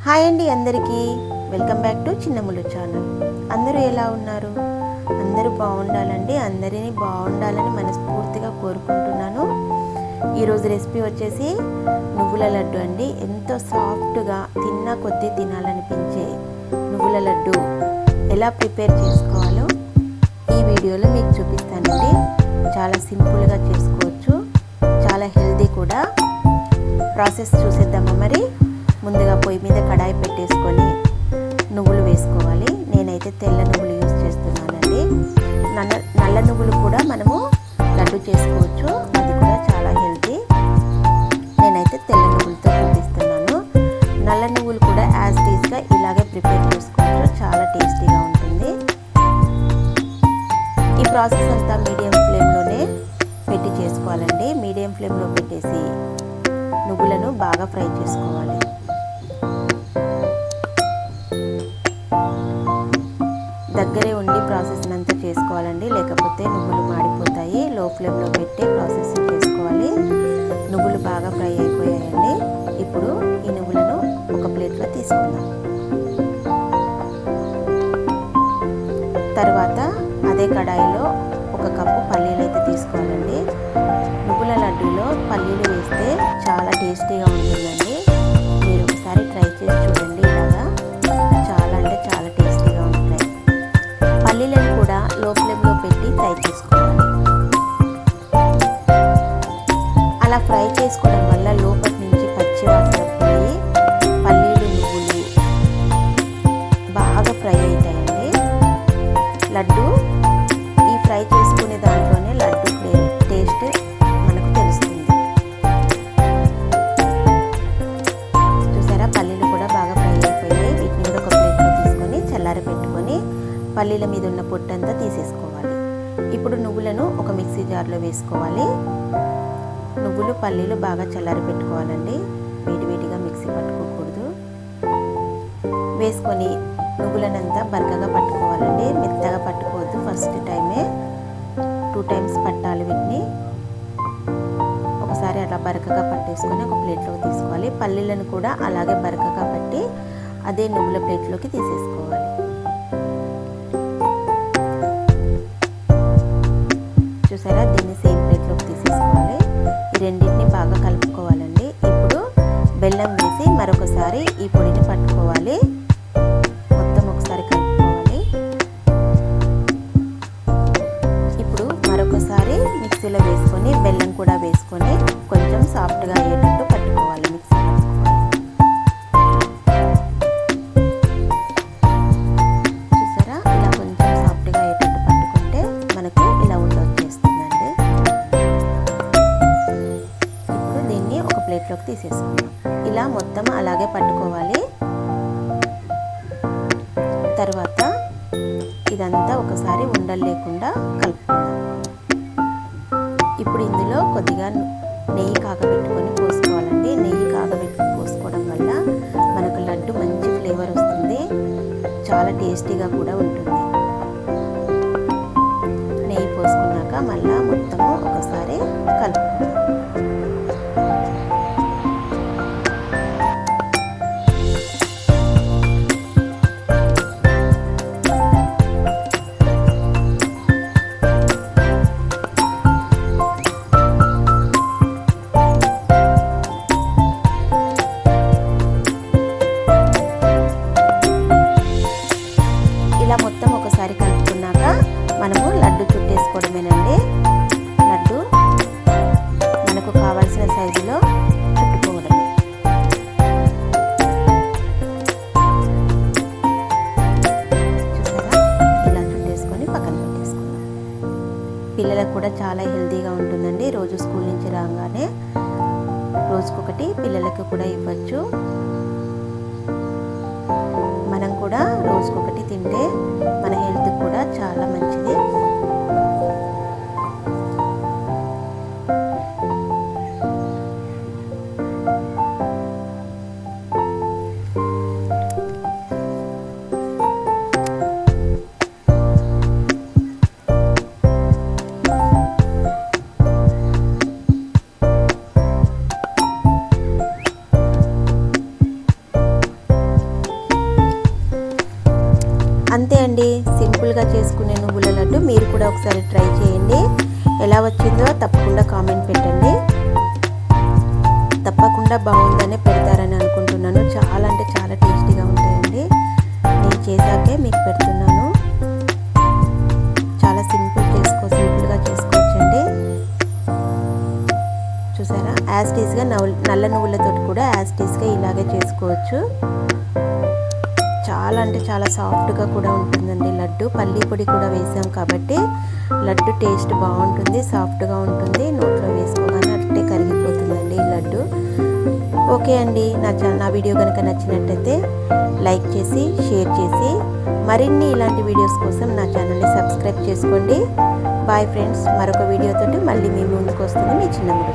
Hi అండి అందరికీ, welcome back to చిన్నములు channel. అందరూ ఎలా ఉన్నారు? అందరూ బాగుండాలండి. అందరినీ బాగుండాలని మనస్ఫూర్తిగా కోరుకుంటున్నాను. ఈరోజు రెసిపీ వచ్చేసి నువ్వుల లడ్డు అండి. ఎంతో సాఫ్ట్గా తిన్న కొద్దీ తినాలనిపించే నువ్వుల లడ్డు ఎలా ప్రిపేర్ చేసుకోవాలో ఈ వీడియోలో మీకు చూపిస్తానండి. చాలా సింపుల్గా చేసుకోవచ్చు, చాలా హెల్తీ కూడా. ప్రాసెస్ చూసేద్దామా మరి? ముందుగా పొయ్యి మీద కడాయి పెట్టేసుకొని నువ్వులు వేసుకోవాలి. నేనైతే తెల్ల నువ్వులు యూజ్ చేస్తున్నానండి. నల్ల నువ్వులు కూడా మనము లడ్డు చేసుకోవచ్చు, అది కూడా చాలా హెల్తీ. నేనైతే తెల్ల నువ్వులతో చూపిస్తున్నాను. నల్ల నువ్వులు కూడా యాజ్ టీజ్గా ఇలాగే ప్రిపేర్ చేసుకోవచ్చు, చాలా టేస్టీగా ఉంటుంది. ఈ ప్రాసెస్ అంతా మీడియం ఫ్లేమ్లోనే పెట్టి చేసుకోవాలండి. మీడియం ఫ్లేమ్లో పెట్టేసి నువ్వులను బాగా ఫ్రై చేసుకోవాలి. దగ్గరే ఉండి ప్రాసెస్ అంతా చేసుకోవాలండి, లేకపోతే నువ్వులు మాడిపోతాయి. లో ఫ్లేమ్లో పెట్టి ప్రాసెస్ చేసుకోవాలి. నువ్వులు బాగా ఫ్రై అయిపోయాయండి. ఇప్పుడు ఈ నువ్వులను ఒక ప్లేట్లో తీసుకుందాం. తర్వాత అదే కడాయిలో ఒక కప్పు పల్లీలు అయితే తీసుకోవాలండి. నువ్వుల లడ్డూలో పల్లీలు వేస్తే చాలా టేస్టీగా ఉంటుందండి. మీరు ఒకసారి ట్రై చేసి చూడండి. ఇలాగా చాలా అంటే చాలా టేస్టీగా ఉంటాయి. పల్లీలను కూడా లో ఫ్లేమ్లో పెట్టి ఫ్రై చేసుకోవాలి. అలా ఫ్రై చేసుకోవడం వల్ల లోపటి నుంచి పచ్చి వాసన పోయి పల్లీలు నువ్వులు బాగా ఫ్రై అవుతాయండి. లడ్డు ఈ ఫ్రై చేసుకునే దాంట్లోనే లడ్డు టేస్ట్ మనకు తెలుస్తుంది. చూసారా, పల్లీలు కూడా బాగా ఫ్రై అయిపోయాయి. వీటిని కూడా ఒక ప్లేట్లో తీసుకొని చల్లారి పెట్టుకొని పల్లీల మీద ఉన్న పొట్టంతా తీసేసుకోవాలి. ఇప్పుడు నువ్వులను ఒక మిక్సీ జార్లో వేసుకోవాలి. నువ్వులు పల్లీలు బాగా చల్లారి పెట్టుకోవాలండి. వేడివేడిగా మిక్సీ పట్టుకోకూడదు. వేసుకొని నువ్వులనంతా బరకగా పట్టుకోవాలండి. మెత్తగా పట్టుకోవద్దు. ఫస్ట్ టైమే 2 టైమ్స్ పట్టాలి వీటిని. ఒకసారి అలా బరకగా పట్టేసుకొని ఒక ప్లేట్లోకి తీసుకోవాలి. పల్లీలను కూడా అలాగే బరకగా పట్టి అదే నువ్వుల ప్లేట్లోకి తీసేసుకోవాలి. చూసారా, దీన్ని సేమ్ ప్లేట్లోకి తీసేసుకోవాలి. ఈ రెండింటిని బాగా కలుపుకోవాలండి. ఇప్పుడు బెల్లం వేసి మరొకసారి ఈ పొడిని పట్టుకోవాలి. మొత్తం ఒకసారి కలుపుకోవాలి. ఇప్పుడు మరొకసారి మిక్సీలో వేసుకొని బెల్లం కూడా వేసుకొని కొంచెం సాఫ్ట్గా అయ్యేటట్టు పట్టుకోవాలి. మిక్సీ చూసారా, ఇలా కొంచెం సాఫ్ట్గా అయ్యేటట్టు పట్టుకుంటే మనకు ఇలా వచ్చేస్తుందండి. ఇప్పుడు దీన్ని ఒక ప్లేట్లోకి తీసేసుకుందాం. ఇలా మొత్తం అలాగే పట్టుకోవాలి. తర్వాత ఇదంతా ఒకసారి ఉండలు లేకుండా కలుపుకుందాం. ఇప్పుడు ఇందులో కొద్దిగా నెయ్యి కాగబెట్టుకొని పోసుకోవాలండి. నెయ్యి కాగబెట్టుకొని పోసుకోవడం వల్ల మనకు లడ్డు మంచి ఫ్లేవర్ వస్తుంది, చాలా టేస్టీగా కూడా ఉంటుంది. నెయ్యి పోసుకున్నాక మళ్ళీ మొత్తము ఒకసారి కలుపుకుందాం. ఇలా మొత్తం ఒకసారి కలుపుకున్నాక మనము లడ్డు చుట్టేసుకోవడమేనండి. లడ్డు మనకు కావాల్సిన సైజులో చుట్టుకోవడమే. చూసారా, ఇలా చుట్టేసుకొని పక్కన పెట్టేసుకుందాం. పిల్లలకు కూడా చాలా హెల్తీగా ఉంటుందండి. రోజు స్కూల్ నుంచి రాగానే రోజుకొకటి పిల్లలకు కూడా ఇవ్వచ్చు. మనం కూడా రోజుకొకటి తింటే మన హెల్త్ కూడా చాలా మంచిది. అండి, సింపుల్గా చేసుకునే నువ్వుల లడ్డు మీరు కూడా ఒకసారి ట్రై చేయండి. ఎలా వచ్చిందో తప్పకుండా కామెంట్ పెట్టండి. తప్పకుండా బాగుందనే పెడతారని అనుకుంటున్నాను. చాలా అంటే చాలా టేస్టీగా ఉంటాయండి. నేను చేశాకే మీకు పెడుతున్నాను. చాలా సింపుల్గా చేసుకోవచ్చండి. చూసారా, యాజ్ టీస్గా నల్ల నువ్వులతోటి కూడా యాజ్ టీస్గా ఇలాగే చేసుకోవచ్చు. చాలా అంటే చాలా సాఫ్ట్గా కూడా ఉంటుందండి లడ్డు. పల్లీ పొడి కూడా వేసాం కాబట్టి లడ్డు టేస్ట్ బాగుంటుంది, సాఫ్ట్గా ఉంటుంది. నోట్లో వేసుకోగానే అట్టే కరిగిపోతుందండి ఈ లడ్డు. ఓకే అండి, నా వీడియో కనుక నచ్చినట్టయితే లైక్ చేసి షేర్ చేసి మరిన్ని ఇలాంటి వీడియోస్ కోసం నా ఛానల్ని సబ్స్క్రైబ్ చేసుకోండి. బాయ్ ఫ్రెండ్స్, మరొక వీడియోతోటి మళ్ళీ మీ ముందుకు వస్తుంది మీ చిన్నమ్మ.